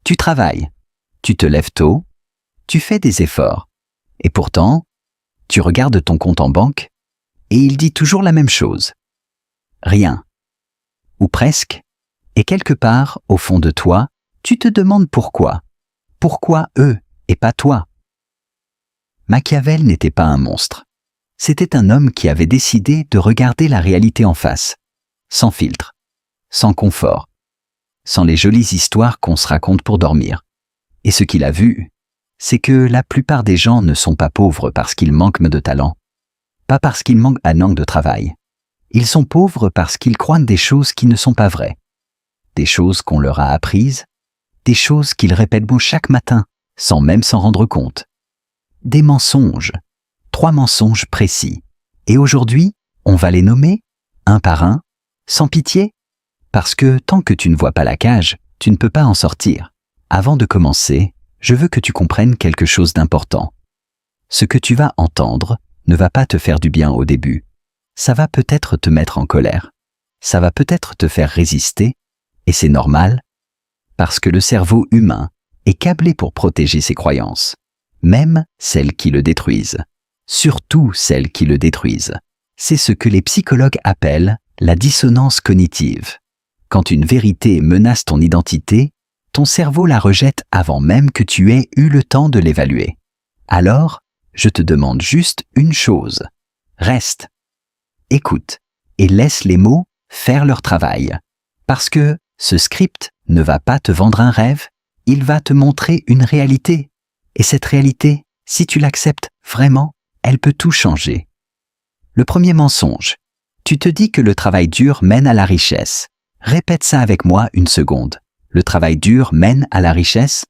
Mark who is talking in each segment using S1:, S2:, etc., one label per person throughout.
S1: Tu travailles, tu te lèves tôt, tu fais des efforts. Et pourtant, tu regardes ton compte en banque et il dit toujours la même chose. Rien. Ou presque. Et quelque part, au fond de toi, tu te demandes pourquoi. Pourquoi eux et pas toi? Machiavel n'était pas un monstre. C'était un homme qui avait décidé de regarder la réalité en face, sans filtre, sans confort, sans les jolies histoires qu'on se raconte pour dormir. Et ce qu'il a vu, c'est que la plupart des gens ne sont pas pauvres parce qu'ils manquent de talent, pas parce qu'ils manquent de travail. Ils sont pauvres parce qu'ils croient des choses qui ne sont pas vraies, des choses qu'on leur a apprises, des choses qu'ils répètent chaque matin, sans même s'en rendre compte. Des mensonges, 3 mensonges précis. Et aujourd'hui, on va les nommer, un par un, sans pitié, parce que tant que tu ne vois pas la cage, tu ne peux pas en sortir. Avant de commencer, je veux que tu comprennes quelque chose d'important. Ce que tu vas entendre ne va pas te faire du bien au début. Ça va peut-être te mettre en colère. Ça va peut-être te faire résister, et c'est normal, parce que le cerveau humain est câblé pour protéger ses croyances, même celles qui le détruisent. Surtout celles qui le détruisent. C'est ce que les psychologues appellent la dissonance cognitive. Quand une vérité menace ton identité, ton cerveau la rejette avant même que tu aies eu le temps de l'évaluer. Alors, je te demande juste une chose. Reste. Écoute et laisse les mots faire leur travail. Parce que ce script ne va pas te vendre un rêve, il va te montrer une réalité. Et cette réalité, si tu l'acceptes vraiment, elle peut tout changer. Le premier mensonge. Tu te dis que le travail dur mène à la richesse. Répète ça avec moi une seconde. Le travail dur mène à la richesse?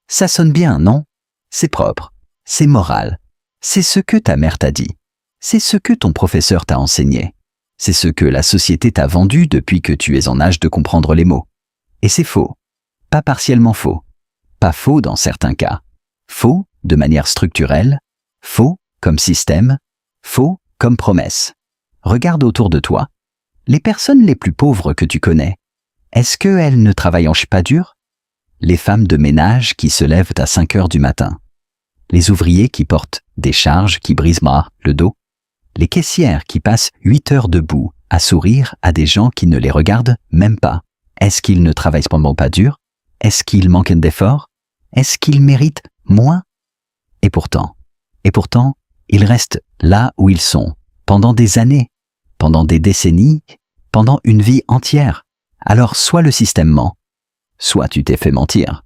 S1: Ça sonne bien, non? C'est propre, c'est moral. C'est ce que ta mère t'a dit. C'est ce que ton professeur t'a enseigné. C'est ce que la société t'a vendu depuis que tu es en âge de comprendre les mots. Et c'est faux. Pas partiellement faux. Pas faux dans certains cas. Faux de manière structurelle. Faux comme système. Faux comme promesse. Regarde autour de toi. Les personnes les plus pauvres que tu connais, est-ce qu'elles ne travaillent pas dur? Les femmes de ménage qui se lèvent à 5 heures du matin. Les ouvriers qui portent des charges qui brisent le dos. Les caissières qui passent 8 heures debout à sourire à des gens qui ne les regardent même pas. Est-ce qu'ils ne travaillent pas dur? Est-ce qu'ils manquent d'efforts? Est-ce qu'ils méritent moins? Et pourtant, ils restent là où ils sont, pendant des années, pendant des décennies, pendant une vie entière. Alors soit le système ment, soit tu t'es fait mentir.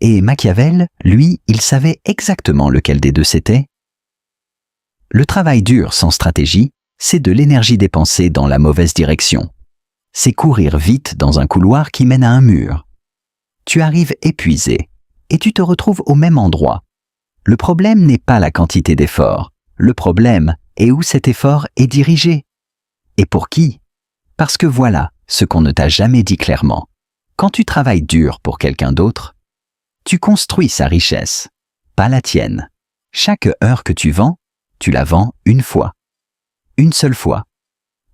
S1: Et Machiavel, lui, il savait exactement lequel des deux c'était. Le travail dur sans stratégie, c'est de l'énergie dépensée dans la mauvaise direction. C'est courir vite dans un couloir qui mène à un mur. Tu arrives épuisé et tu te retrouves au même endroit. Le problème n'est pas la quantité d'efforts. Le problème est où cet effort est dirigé. Et pour qui? Parce que voilà ce qu'on ne t'a jamais dit clairement. Quand tu travailles dur pour quelqu'un d'autre, tu construis sa richesse, pas la tienne. Chaque heure que tu vends, tu la vends une fois. Une seule fois.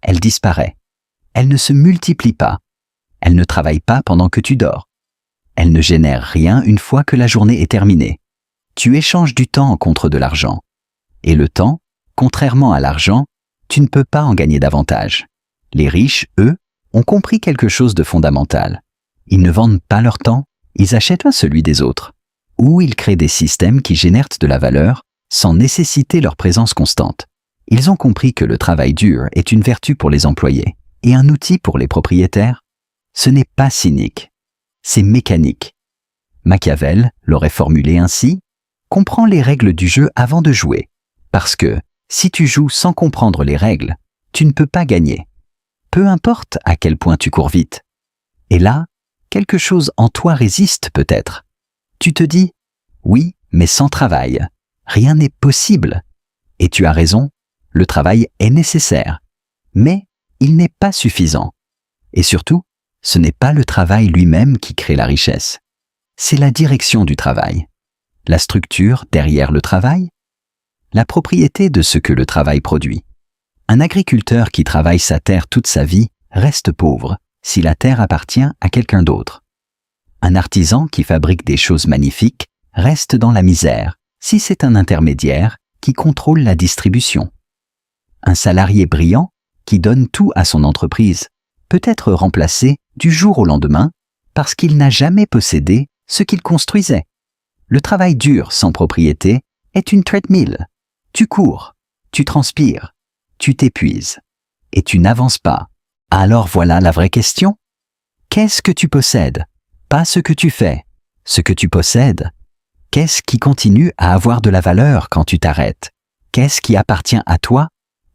S1: Elle disparaît. Elle ne se multiplie pas. Elle ne travaille pas pendant que tu dors. Elle ne génère rien une fois que la journée est terminée. Tu échanges du temps contre de l'argent. Et le temps, contrairement à l'argent, tu ne peux pas en gagner davantage. Les riches, eux, ont compris quelque chose de fondamental. Ils ne vendent pas leur temps, ils achètent celui des autres. Ou ils créent des systèmes qui génèrent de la valeur sans nécessiter leur présence constante. Ils ont compris que le travail dur est une vertu pour les employés et un outil pour les propriétaires. Ce n'est pas cynique, c'est mécanique. Machiavel l'aurait formulé ainsi: comprends les règles du jeu avant de jouer. Parce que, si tu joues sans comprendre les règles, tu ne peux pas gagner. Peu importe à quel point tu cours vite. Et là, quelque chose en toi résiste peut-être. Tu te dis, oui, mais sans travail, rien n'est possible. Et tu as raison, le travail est nécessaire. Mais il n'est pas suffisant. Et surtout, ce n'est pas le travail lui-même qui crée la richesse. C'est la direction du travail. La structure derrière le travail, la propriété de ce que le travail produit. Un agriculteur qui travaille sa terre toute sa vie reste pauvre si la terre appartient à quelqu'un d'autre. Un artisan qui fabrique des choses magnifiques reste dans la misère si c'est un intermédiaire qui contrôle la distribution. Un salarié brillant qui donne tout à son entreprise peut être remplacé du jour au lendemain parce qu'il n'a jamais possédé ce qu'il construisait. Le travail dur sans propriété est une treadmill. Tu cours, tu transpires, tu t'épuises et tu n'avances pas. Alors voilà la vraie question. Qu'est-ce que tu possèdes? Pas ce que tu fais. Ce que tu possèdes. Qu'est-ce qui continue à avoir de la valeur quand tu t'arrêtes? Qu'est-ce qui appartient à toi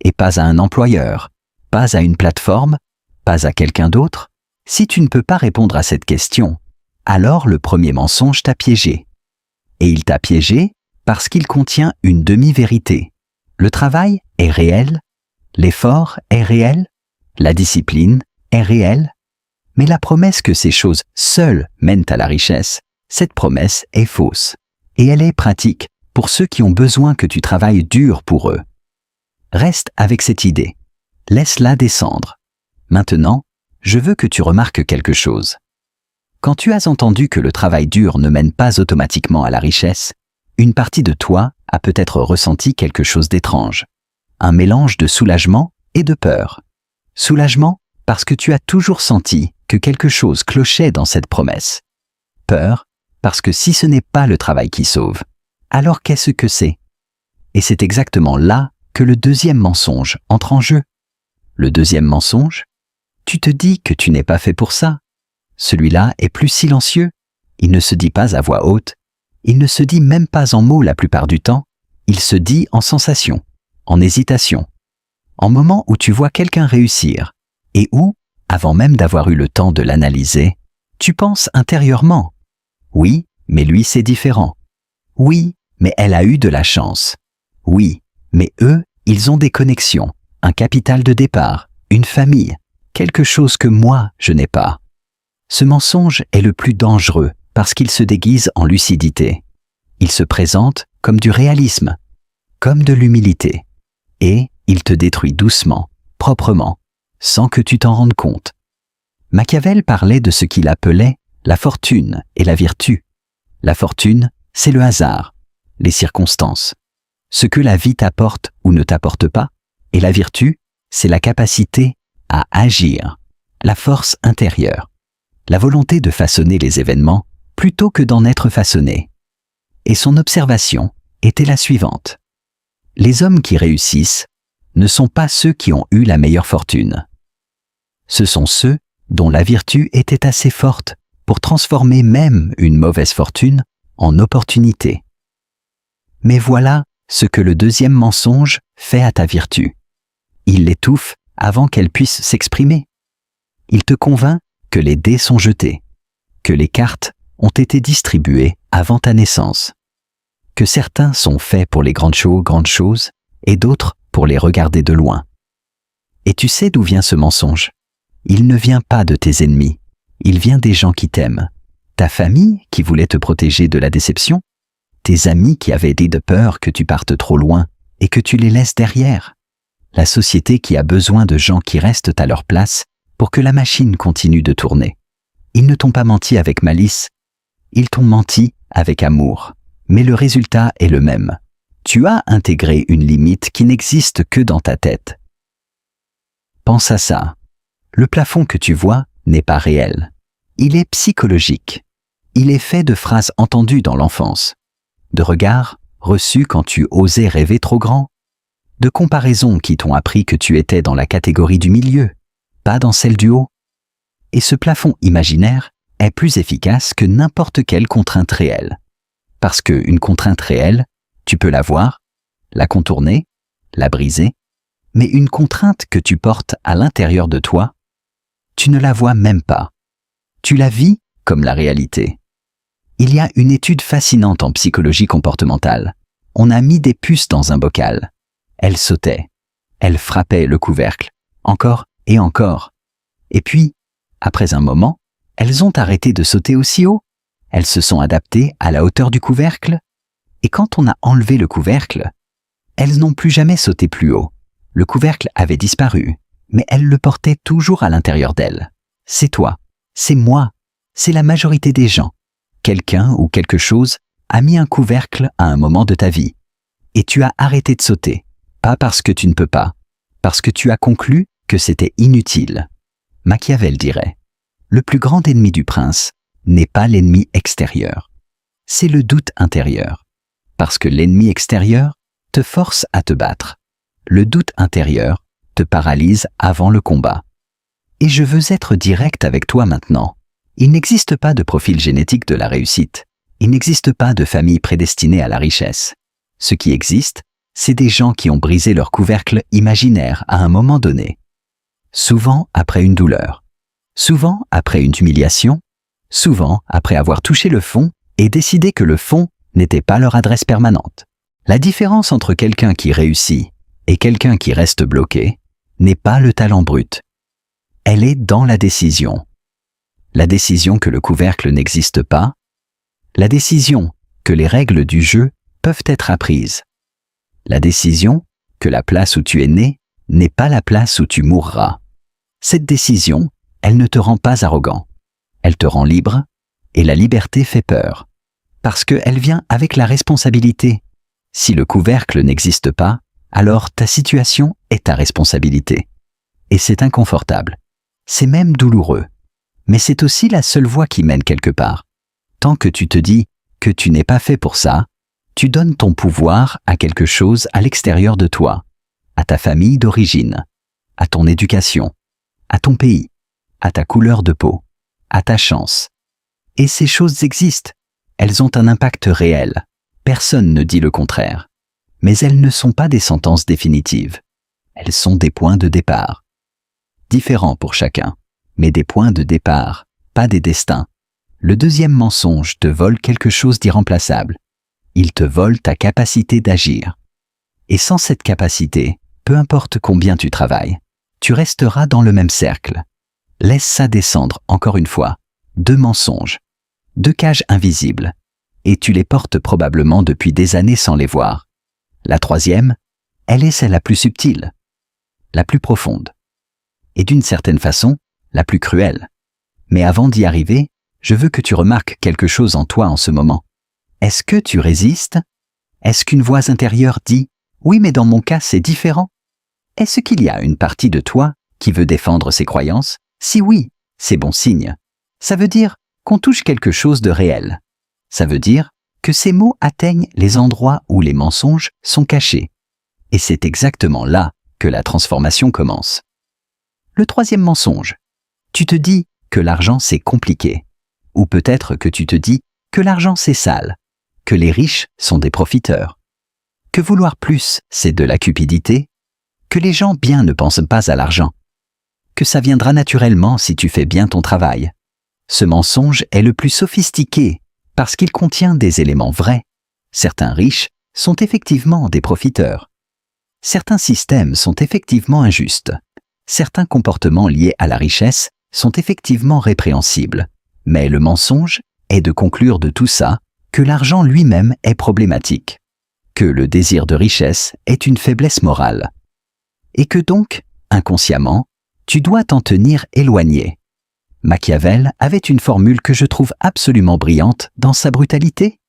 S1: et pas à un employeur, pas à une plateforme, pas à quelqu'un d'autre? Si tu ne peux pas répondre à cette question, alors le premier mensonge t'a piégé. Et il t'a piégé parce qu'il contient une demi-vérité. Le travail est réel, l'effort est réel, la discipline est réelle, mais la promesse que ces choses seules mènent à la richesse, cette promesse est fausse. Et elle est pratique pour ceux qui ont besoin que tu travailles dur pour eux. Reste avec cette idée. Laisse-la descendre. Maintenant, je veux que tu remarques quelque chose. Quand tu as entendu que le travail dur ne mène pas automatiquement à la richesse, une partie de toi a peut-être ressenti quelque chose d'étrange. Un mélange de soulagement et de peur. Soulagement parce que tu as toujours senti que quelque chose clochait dans cette promesse. Peur parce que si ce n'est pas le travail qui sauve, alors qu'est-ce que c'est? Et c'est exactement là que le deuxième mensonge entre en jeu. Le deuxième mensonge? Tu te dis que tu n'es pas fait pour ça. Celui-là est plus silencieux. Il ne se dit pas à voix haute. Il ne se dit même pas en mots la plupart du temps. Il se dit en sensation, en hésitation. En moment où tu vois quelqu'un réussir et où, avant même d'avoir eu le temps de l'analyser, tu penses intérieurement. Oui, mais lui c'est différent. Oui, mais elle a eu de la chance. Oui, mais eux, ils ont des connexions, un capital de départ, une famille, quelque chose que moi, je n'ai pas. Ce mensonge est le plus dangereux parce qu'il se déguise en lucidité. Il se présente comme du réalisme, comme de l'humilité. Et il te détruit doucement, proprement, sans que tu t'en rendes compte. Machiavel parlait de ce qu'il appelait la fortune et la vertu. La fortune, c'est le hasard, les circonstances, ce que la vie t'apporte ou ne t'apporte pas, et la vertu, c'est la capacité à agir, la force intérieure, la volonté de façonner les événements plutôt que d'en être façonné. Et son observation était la suivante. Les hommes qui réussissent ne sont pas ceux qui ont eu la meilleure fortune. Ce sont ceux dont la vertu était assez forte pour transformer même une mauvaise fortune en opportunité. Mais voilà ce que le deuxième mensonge fait à ta vertu. Il l'étouffe avant qu'elle puisse s'exprimer. Il te convainc que les dés sont jetés, que les cartes ont été distribuées avant ta naissance, que certains sont faits pour les grandes choses, et d'autres pour les regarder de loin. Et tu sais d'où vient ce mensonge? Il ne vient pas de tes ennemis, il vient des gens qui t'aiment. Ta famille qui voulait te protéger de la déception, tes amis qui avaient dit de peur que tu partes trop loin et que tu les laisses derrière, la société qui a besoin de gens qui restent à leur place pour que la machine continue de tourner. Ils ne t'ont pas menti avec malice, ils t'ont menti avec amour, mais le résultat est le même. Tu as intégré une limite qui n'existe que dans ta tête. Pense à ça. Le plafond que tu vois n'est pas réel. Il est psychologique. Il est fait de phrases entendues dans l'enfance, de regards reçus quand tu osais rêver trop grand, de comparaisons qui t'ont appris que tu étais dans la catégorie du milieu, pas dans celle du haut. Et ce plafond imaginaire est plus efficace que n'importe quelle contrainte réelle. Parce qu'une contrainte réelle, tu peux la voir, la contourner, la briser, mais une contrainte que tu portes à l'intérieur de toi, tu ne la vois même pas. Tu la vis comme la réalité. Il y a une étude fascinante en psychologie comportementale. On a mis des puces dans un bocal. Elles sautaient. Elles frappaient le couvercle, encore et encore. Et puis, après un moment, elles ont arrêté de sauter aussi haut. Elles se sont adaptées à la hauteur du couvercle. Et quand on a enlevé le couvercle, elles n'ont plus jamais sauté plus haut. Le couvercle avait disparu, mais elles le portaient toujours à l'intérieur d'elles. C'est toi, c'est moi, c'est la majorité des gens. Quelqu'un ou quelque chose a mis un couvercle à un moment de ta vie. Et tu as arrêté de sauter. Pas parce que tu ne peux pas, parce que tu as conclu que c'était inutile. Machiavel dirait, le plus grand ennemi du prince n'est pas l'ennemi extérieur. C'est le doute intérieur. Parce que l'ennemi extérieur te force à te battre. Le doute intérieur te paralyse avant le combat. Et je veux être direct avec toi maintenant. Il n'existe pas de profil génétique de la réussite. Il n'existe pas de famille prédestinée à la richesse. Ce qui existe, c'est des gens qui ont brisé leur couvercle imaginaire à un moment donné. Souvent après une douleur. Souvent après une humiliation. Souvent après avoir touché le fond et décidé que le fond n'était pas leur adresse permanente. La différence entre quelqu'un qui réussit et quelqu'un qui reste bloqué n'est pas le talent brut. Elle est dans la décision. La décision que le couvercle n'existe pas, la décision que les règles du jeu peuvent être apprises, la décision que la place où tu es né n'est pas la place où tu mourras. Cette décision, elle ne te rend pas arrogant, elle te rend libre, et la liberté fait peur, parce qu'elle vient avec la responsabilité. Si le couvercle n'existe pas, alors ta situation est ta responsabilité. Et c'est inconfortable. C'est même douloureux. Mais c'est aussi la seule voie qui mène quelque part. Tant que tu te dis que tu n'es pas fait pour ça, tu donnes ton pouvoir à quelque chose à l'extérieur de toi, à ta famille d'origine, à ton éducation, à ton pays, à ta couleur de peau, à ta chance. Et ces choses existent. Elles ont un impact réel. Personne ne dit le contraire. Mais elles ne sont pas des sentences définitives. Elles sont des points de départ. Différents pour chacun, mais des points de départ, pas des destins. Le deuxième mensonge te vole quelque chose d'irremplaçable. Il te vole ta capacité d'agir. Et sans cette capacité, peu importe combien tu travailles, tu resteras dans le même cercle. Laisse ça descendre encore une fois. 2 mensonges. 2 cages invisibles. Et tu les portes probablement depuis des années sans les voir. La troisième, elle est celle la plus subtile, la plus profonde. Et d'une certaine façon, la plus cruelle. Mais avant d'y arriver, je veux que tu remarques quelque chose en toi en ce moment. Est-ce que tu résistes? Est-ce qu'une voix intérieure dit « Oui, mais dans mon cas, c'est différent » ? Est-ce qu'il y a une partie de toi qui veut défendre ses croyances? Si oui, c'est bon signe. Ça veut dire qu'on touche quelque chose de réel. Ça veut dire que ces mots atteignent les endroits où les mensonges sont cachés. Et c'est exactement là que la transformation commence. Le troisième mensonge. Tu te dis que l'argent c'est compliqué. Ou peut-être que tu te dis que l'argent c'est sale, que les riches sont des profiteurs, que vouloir plus c'est de la cupidité, que les gens bien ne pensent pas à l'argent, que ça viendra naturellement si tu fais bien ton travail. Ce mensonge est le plus sophistiqué parce qu'il contient des éléments vrais. Certains riches sont effectivement des profiteurs. Certains systèmes sont effectivement injustes. Certains comportements liés à la richesse sont effectivement répréhensibles. Mais le mensonge est de conclure de tout ça que l'argent lui-même est problématique, que le désir de richesse est une faiblesse morale, et que donc, inconsciemment, tu dois t'en tenir éloigné. Machiavel avait une formule que je trouve absolument brillante dans sa brutalité.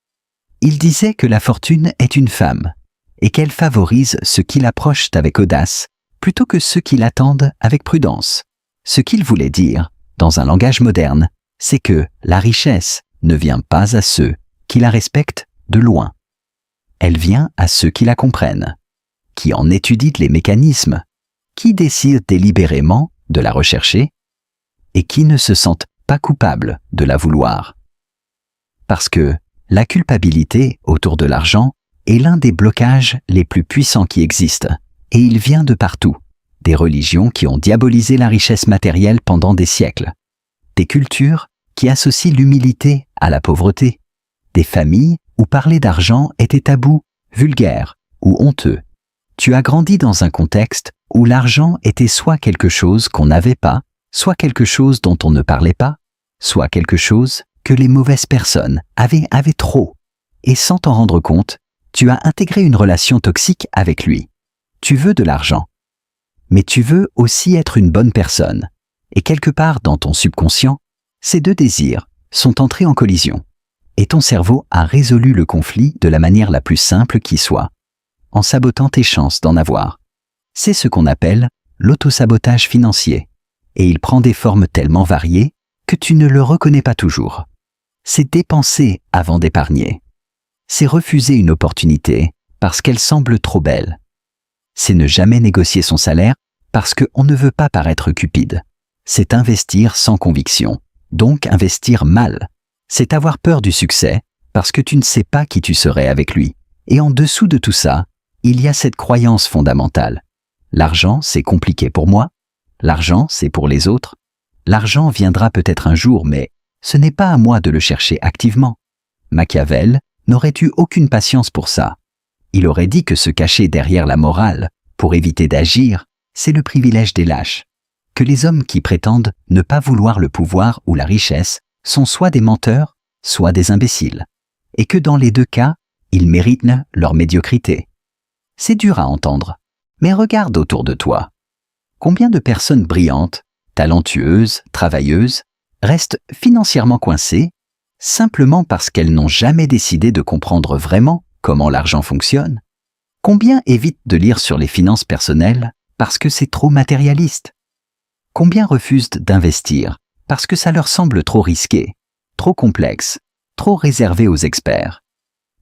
S1: Il disait que la fortune est une femme, et qu'elle favorise ceux qui l'approchent avec audace, plutôt que ceux qui l'attendent avec prudence. Ce qu'il voulait dire, dans un langage moderne, c'est que la richesse ne vient pas à ceux qui la respectent de loin. Elle vient à ceux qui la comprennent, qui en étudient les mécanismes, qui décident délibérément de la rechercher et qui ne se sentent pas coupables de la vouloir. Parce que la culpabilité autour de l'argent est l'un des blocages les plus puissants qui existent, et il vient de partout. Des religions qui ont diabolisé la richesse matérielle pendant des siècles, des cultures qui associent l'humilité à la pauvreté, des familles où parler d'argent était tabou, vulgaire ou honteux. Tu as grandi dans un contexte où l'argent était soit quelque chose qu'on n'avait pas, soit quelque chose dont on ne parlait pas, soit quelque chose que les mauvaises personnes avaient trop. Et sans t'en rendre compte, tu as intégré une relation toxique avec lui. Tu veux de l'argent. Mais tu veux aussi être une bonne personne. Et quelque part dans ton subconscient, ces 2 désirs sont entrés en collision. Et ton cerveau a résolu le conflit de la manière la plus simple qui soit, en sabotant tes chances d'en avoir. C'est ce qu'on appelle l'autosabotage financier. Et il prend des formes tellement variées que tu ne le reconnais pas toujours. C'est dépenser avant d'épargner. C'est refuser une opportunité parce qu'elle semble trop belle. C'est ne jamais négocier son salaire parce qu'on ne veut pas paraître cupide. C'est investir sans conviction, donc investir mal. C'est avoir peur du succès parce que tu ne sais pas qui tu serais avec lui. Et en dessous de tout ça, il y a cette croyance fondamentale. L'argent, c'est compliqué pour moi. L'argent, c'est pour les autres. L'argent viendra peut-être un jour, mais ce n'est pas à moi de le chercher activement. Machiavel n'aurait eu aucune patience pour ça. Il aurait dit que se cacher derrière la morale, pour éviter d'agir, c'est le privilège des lâches. Que les hommes qui prétendent ne pas vouloir le pouvoir ou la richesse sont soit des menteurs, soit des imbéciles. Et que dans les deux cas, ils méritent leur médiocrité. C'est dur à entendre, mais regarde autour de toi. Combien de personnes brillantes, talentueuses, travailleuses, restent financièrement coincées simplement parce qu'elles n'ont jamais décidé de comprendre vraiment comment l'argent fonctionne? Combien évitent de lire sur les finances personnelles parce que c'est trop matérialiste? Combien refusent d'investir parce que ça leur semble trop risqué, trop complexe, trop réservé aux experts?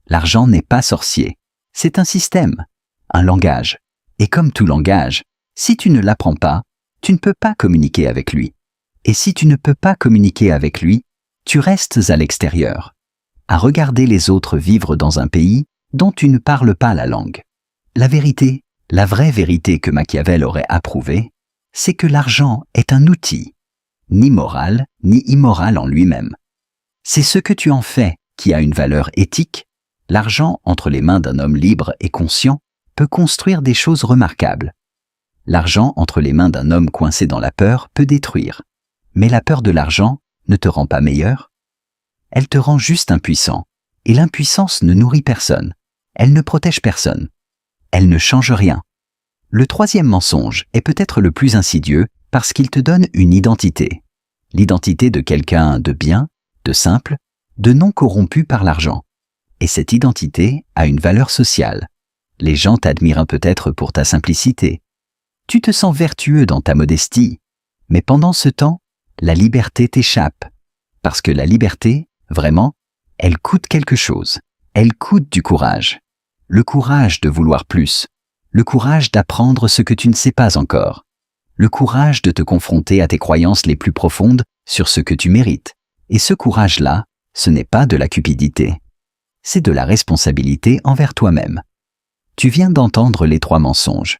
S1: L'argent n'est pas sorcier, c'est un système, un langage. Et comme tout langage, si tu ne l'apprends pas, tu ne peux pas communiquer avec lui. Et si tu ne peux pas communiquer avec lui, tu restes à l'extérieur, à regarder les autres vivre dans un pays dont tu ne parles pas la langue. La vérité, la vraie vérité que Machiavel aurait approuvée, c'est que l'argent est un outil, ni moral ni immoral en lui-même. C'est ce que tu en fais qui a une valeur éthique. L'argent entre les mains d'un homme libre et conscient peut construire des choses remarquables. L'argent entre les mains d'un homme coincé dans la peur peut détruire. Mais la peur de l'argent ne te rend pas meilleur. Elle te rend juste impuissant. Et l'impuissance ne nourrit personne. Elle ne protège personne. Elle ne change rien. Le troisième mensonge est peut-être le plus insidieux parce qu'il te donne une identité. L'identité de quelqu'un de bien, de simple, de non corrompu par l'argent. Et cette identité a une valeur sociale. Les gens t'admirent peut-être pour ta simplicité. Tu te sens vertueux dans ta modestie. Mais pendant ce temps, la liberté t'échappe. Parce que la liberté, vraiment, elle coûte quelque chose. Elle coûte du courage. Le courage de vouloir plus. Le courage d'apprendre ce que tu ne sais pas encore. Le courage de te confronter à tes croyances les plus profondes sur ce que tu mérites. Et ce courage-là, ce n'est pas de la cupidité. C'est de la responsabilité envers toi-même. Tu viens d'entendre les 3 mensonges.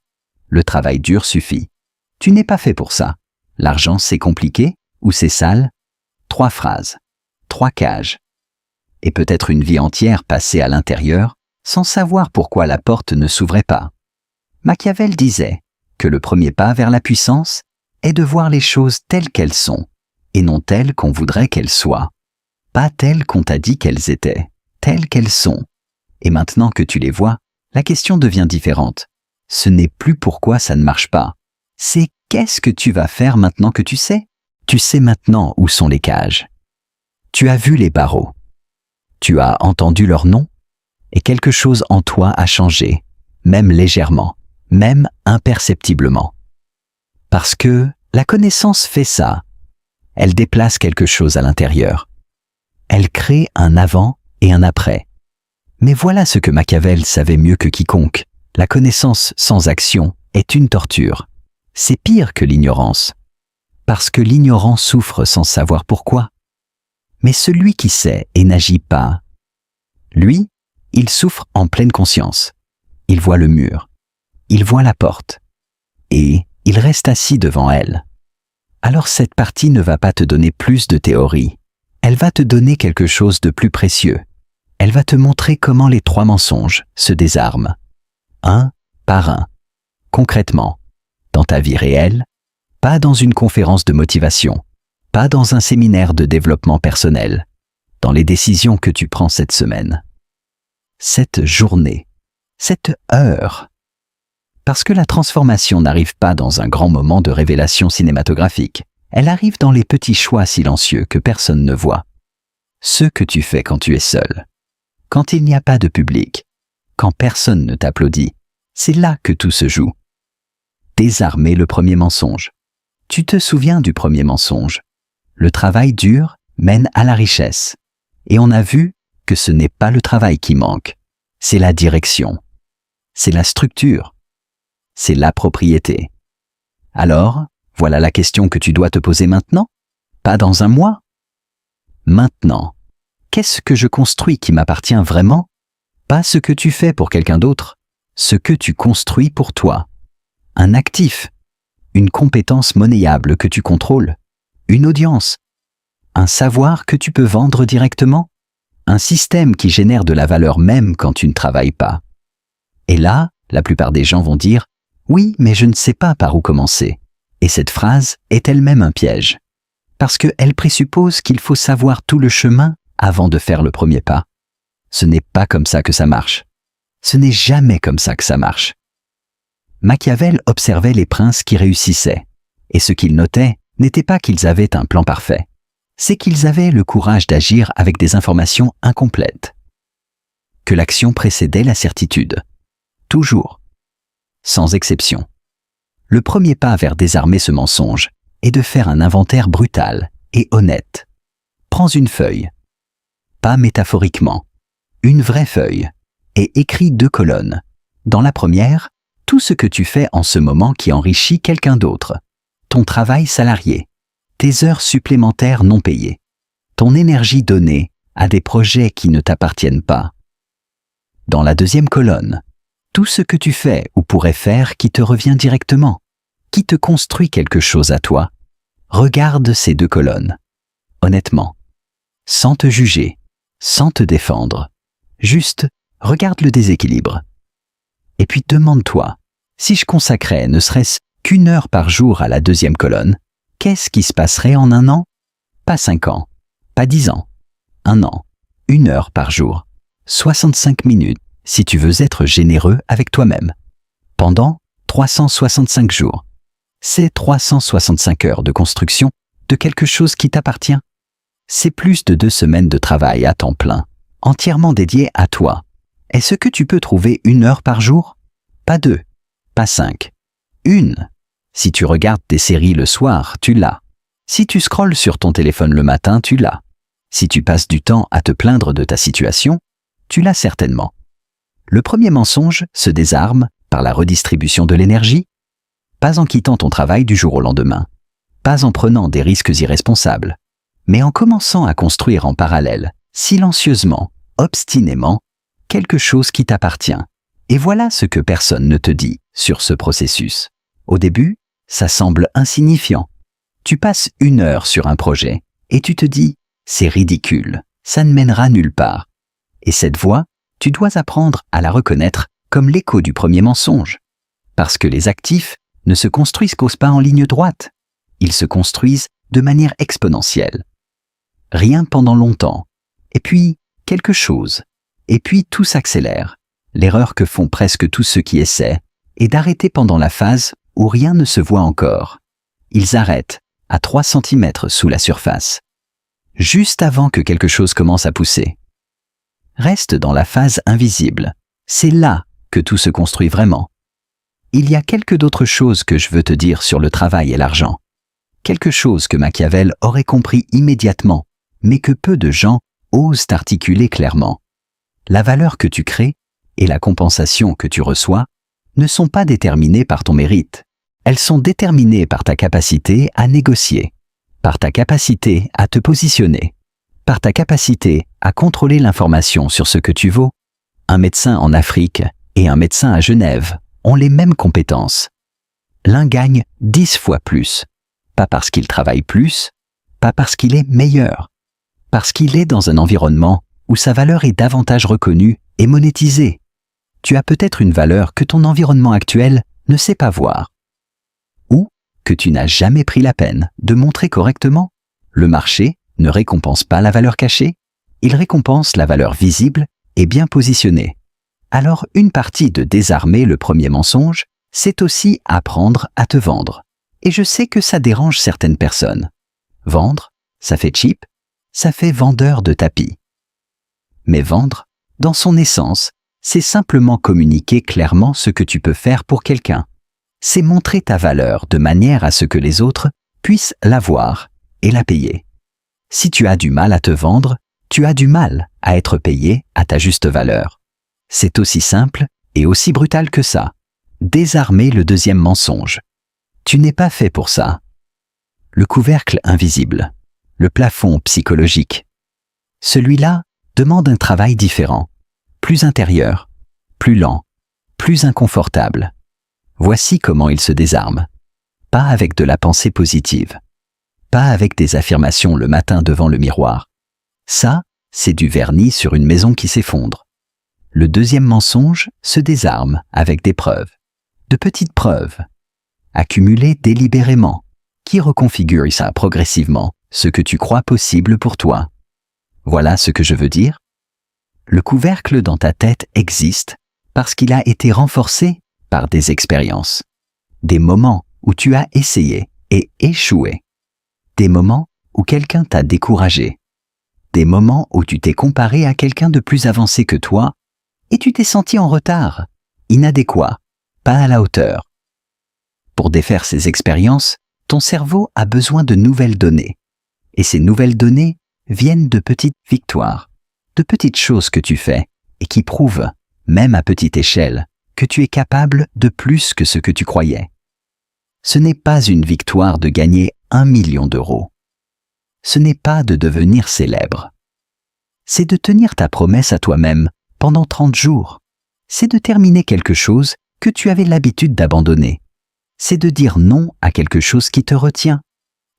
S1: Le travail dur suffit. Tu n'es pas fait pour ça. L'argent, c'est compliqué ou c'est sale? 3 phrases. 3 cages. Et peut-être une vie entière passée à l'intérieur, sans savoir pourquoi la porte ne s'ouvrait pas. Machiavel disait que le premier pas vers la puissance est de voir les choses telles qu'elles sont, et non telles qu'on voudrait qu'elles soient. Pas telles qu'on t'a dit qu'elles étaient, telles qu'elles sont. Et maintenant que tu les vois, la question devient différente. Ce n'est plus pourquoi ça ne marche pas. C'est qu'est-ce que tu vas faire maintenant que tu sais? Tu sais maintenant où sont les cages. Tu as vu les barreaux. Tu as entendu leur nom, et quelque chose en toi a changé, même légèrement, même imperceptiblement. Parce que la connaissance fait ça. Elle déplace quelque chose à l'intérieur. Elle crée un avant et un après. Mais voilà ce que Machiavel savait mieux que quiconque. La connaissance sans action est une torture. C'est pire que l'ignorance. Parce que l'ignorant souffre sans savoir pourquoi. Mais celui qui sait et n'agit pas, lui, il souffre en pleine conscience. Il voit le mur. Il voit la porte. Et il reste assis devant elle. Alors cette partie ne va pas te donner plus de théorie. Elle va te donner quelque chose de plus précieux. Elle va te montrer comment les 3 mensonges se désarment. Un par un. Concrètement, dans ta vie réelle, pas dans une conférence de motivation, pas dans un séminaire de développement personnel, dans les décisions que tu prends cette semaine. Cette journée, cette heure. Parce que la transformation n'arrive pas dans un grand moment de révélation cinématographique. Elle arrive dans les petits choix silencieux que personne ne voit. ce que tu fais quand tu es seul. Quand il n'y a pas de public, quand personne ne t'applaudit, c'est là que tout se joue. Désarmer le premier mensonge. Tu te souviens du premier mensonge. Le travail dur mène à la richesse. Et on a vu que ce n'est pas le travail qui manque, c'est la direction, c'est la structure, c'est la propriété. Alors, voilà la question que tu dois te poser maintenant, pas dans un mois. Maintenant, qu'est-ce que je construis qui m'appartient vraiment? Pas ce que tu fais pour quelqu'un d'autre, ce que tu construis pour toi. Un actif, une compétence monnayable que tu contrôles, une audience, un savoir que tu peux vendre directement, un système qui génère de la valeur même quand tu ne travailles pas. Et là, la plupart des gens vont dire « Oui, mais je ne sais pas par où commencer ». Et cette phrase est elle-même un piège, parce qu'elle présuppose qu'il faut savoir tout le chemin avant de faire le premier pas. Ce n'est pas comme ça que ça marche. Ce n'est jamais comme ça que ça marche. Machiavel observait les princes qui réussissaient, et ce qu'il notait n'était pas qu'ils avaient un plan parfait, c'est qu'ils avaient le courage d'agir avec des informations incomplètes. Que l'action précédait la certitude. Toujours. Sans exception. Le premier pas vers désarmer ce mensonge est de faire un inventaire brutal et honnête. Prends une feuille. Pas métaphoriquement. Une vraie feuille. Et écris 2 colonnes. Dans la première, tout ce que tu fais en ce moment qui enrichit quelqu'un d'autre. Ton travail salarié. Tes heures supplémentaires non payées. Ton énergie donnée à des projets qui ne t'appartiennent pas. Dans la deuxième colonne, tout ce que tu fais ou pourrais faire qui te revient directement, qui te construit quelque chose à toi. Regarde ces 2 colonnes. Honnêtement. Sans te juger, sans te défendre. Juste, regarde le déséquilibre. Et puis demande-toi, si je consacrais ne serait-ce qu'1 heure par jour à la deuxième colonne, qu'est-ce qui se passerait en 1 an? Pas 5 ans, pas 10 ans, 1 an, 1 heure par jour, 65 minutes si tu veux être généreux avec toi-même. Pendant 365 jours. C'est 365 heures de construction de quelque chose qui t'appartient. C'est plus de 2 semaines de travail à temps plein, entièrement dédié à toi. Est-ce que tu peux trouver 1 heure par jour? Pas 2, pas 5. 1. Si tu regardes tes séries le soir, tu l'as. Si tu scrolles sur ton téléphone le matin, tu l'as. Si tu passes du temps à te plaindre de ta situation, tu l'as certainement. Le premier mensonge se désarme par la redistribution de l'énergie, pas en quittant ton travail du jour au lendemain, pas en prenant des risques irresponsables, mais en commençant à construire en parallèle, silencieusement, obstinément, quelque chose qui t'appartient. Et voilà ce que personne ne te dit sur ce processus. Au début, ça semble insignifiant. Tu passes 1 heure sur un projet et tu te dis « c'est ridicule, ça ne mènera nulle part ». Et cette voix, tu dois apprendre à la reconnaître comme l'écho du premier mensonge. Parce que les actifs ne se construisent pas en ligne droite. Ils se construisent de manière exponentielle. Rien pendant longtemps. Et puis, quelque chose. Et puis tout s'accélère. L'erreur que font presque tous ceux qui essaient est d'arrêter pendant la phase où rien ne se voit encore. Ils arrêtent à 3 cm sous la surface. Juste avant que quelque chose commence à pousser. Reste dans la phase invisible. C'est là que tout se construit vraiment. Il y a quelques d'autres choses que je veux te dire sur le travail et l'argent. Quelque chose que Machiavel aurait compris immédiatement, mais que peu de gens osent articuler clairement. La valeur que tu crées et la compensation que tu reçois ne sont pas déterminées par ton mérite. Elles sont déterminées par ta capacité à négocier, par ta capacité à te positionner, par ta capacité à contrôler l'information sur ce que tu vaux. Un médecin en Afrique et un médecin à Genève ont les mêmes compétences. L'un gagne 10 fois plus, pas parce qu'il travaille plus, pas parce qu'il est meilleur, parce qu'il est dans un environnement où sa valeur est davantage reconnue et monétisée. Tu as peut-être une valeur que ton environnement actuel ne sait pas voir. Ou que tu n'as jamais pris la peine de montrer correctement. Le marché ne récompense pas la valeur cachée, il récompense la valeur visible et bien positionnée. Alors une partie de désarmer le premier mensonge, c'est aussi apprendre à te vendre. Et je sais que ça dérange certaines personnes. Vendre, ça fait cheap, ça fait vendeur de tapis. Mais vendre, dans son essence, c'est simplement communiquer clairement ce que tu peux faire pour quelqu'un. C'est montrer ta valeur de manière à ce que les autres puissent la voir et la payer. Si tu as du mal à te vendre, tu as du mal à être payé à ta juste valeur. C'est aussi simple et aussi brutal que ça. Désarmer le deuxième mensonge. Tu n'es pas fait pour ça. Le couvercle invisible, le plafond psychologique. Celui-là demande un travail différent, plus intérieur, plus lent, plus inconfortable. Voici comment il se désarme. Pas avec de la pensée positive. Pas avec des affirmations le matin devant le miroir. Ça, c'est du vernis sur une maison qui s'effondre. Le deuxième mensonge se désarme avec des preuves. De petites preuves, accumulées délibérément, qui reconfigurent ça progressivement, ce que tu crois possible pour toi. Voilà ce que je veux dire. Le couvercle dans ta tête existe parce qu'il a été renforcé par des expériences. Des moments où tu as essayé et échoué. Des moments où quelqu'un t'a découragé. Des moments où tu t'es comparé à quelqu'un de plus avancé que toi et tu t'es senti en retard, inadéquat, pas à la hauteur. Pour défaire ces expériences, ton cerveau a besoin de nouvelles données. Et ces nouvelles données viennent de petites victoires, de petites choses que tu fais et qui prouvent, même à petite échelle, que tu es capable de plus que ce que tu croyais. Ce n'est pas une victoire de gagner 1 million d'euros. Ce n'est pas de devenir célèbre. C'est de tenir ta promesse à toi-même pendant 30 jours. C'est de terminer quelque chose que tu avais l'habitude d'abandonner. C'est de dire non à quelque chose qui te retient.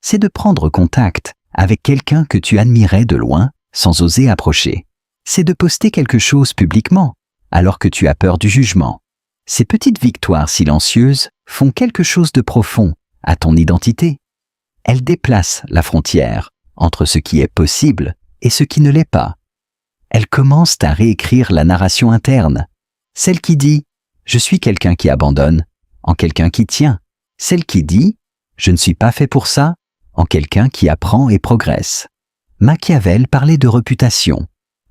S1: C'est de prendre contact avec quelqu'un que tu admirais de loin sans oser approcher. C'est de poster quelque chose publiquement alors que tu as peur du jugement. Ces petites victoires silencieuses font quelque chose de profond à ton identité. Elles déplacent la frontière entre ce qui est possible et ce qui ne l'est pas. Elles commencent à réécrire la narration interne, celle qui dit « je suis quelqu'un qui abandonne » en quelqu'un qui tient, celle qui dit « je ne suis pas fait pour ça » en quelqu'un qui apprend et progresse. Machiavel parlait de réputation,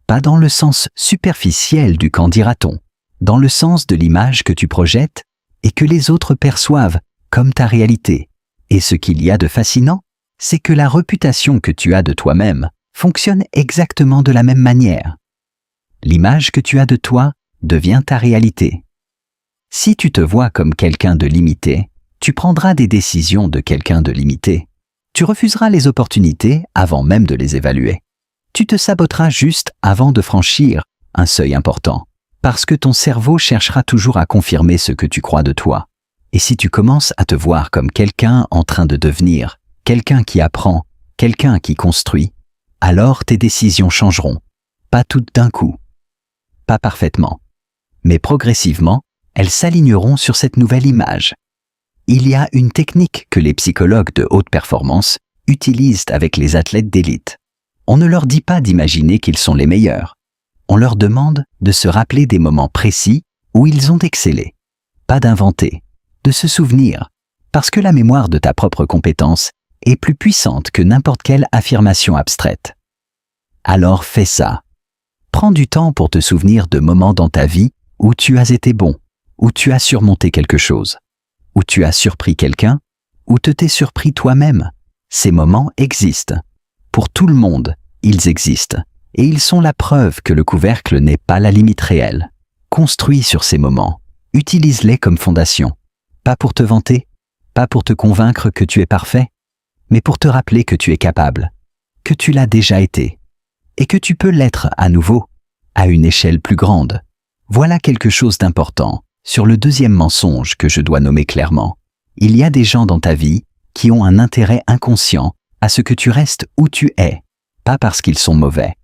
S1: pas dans le sens superficiel du qu'en dira-t-on, dans le sens de l'image que tu projettes et que les autres perçoivent comme ta réalité. Et ce qu'il y a de fascinant, c'est que la réputation que tu as de toi-même fonctionne exactement de la même manière. L'image que tu as de toi devient ta réalité. Si tu te vois comme quelqu'un de limité, tu prendras des décisions de quelqu'un de limité. Tu refuseras les opportunités avant même de les évaluer. Tu te saboteras juste avant de franchir un seuil important, parce que ton cerveau cherchera toujours à confirmer ce que tu crois de toi. Et si tu commences à te voir comme quelqu'un en train de devenir, quelqu'un qui apprend, quelqu'un qui construit, alors tes décisions changeront. Pas toutes d'un coup. Pas parfaitement. Mais progressivement, elles s'aligneront sur cette nouvelle image. Il y a une technique que les psychologues de haute performance utilisent avec les athlètes d'élite. On ne leur dit pas d'imaginer qu'ils sont les meilleurs. On leur demande de se rappeler des moments précis où ils ont excellé. Pas d'inventer, de se souvenir, parce que la mémoire de ta propre compétence est plus puissante que n'importe quelle affirmation abstraite. Alors fais ça. Prends du temps pour te souvenir de moments dans ta vie où tu as été bon, où tu as surmonté quelque chose, où tu as surpris quelqu'un, où tu t'es surpris toi-même. Ces moments existent. Pour tout le monde, ils existent. Et ils sont la preuve que le couvercle n'est pas la limite réelle. Construis sur ces moments. Utilise-les comme fondation. Pas pour te vanter, pas pour te convaincre que tu es parfait, mais pour te rappeler que tu es capable, que tu l'as déjà été, et que tu peux l'être à nouveau, à une échelle plus grande. Voilà quelque chose d'important sur le deuxième mensonge que je dois nommer clairement. Il y a des gens dans ta vie qui ont un intérêt inconscient à ce que tu restes où tu es, pas parce qu'ils sont mauvais,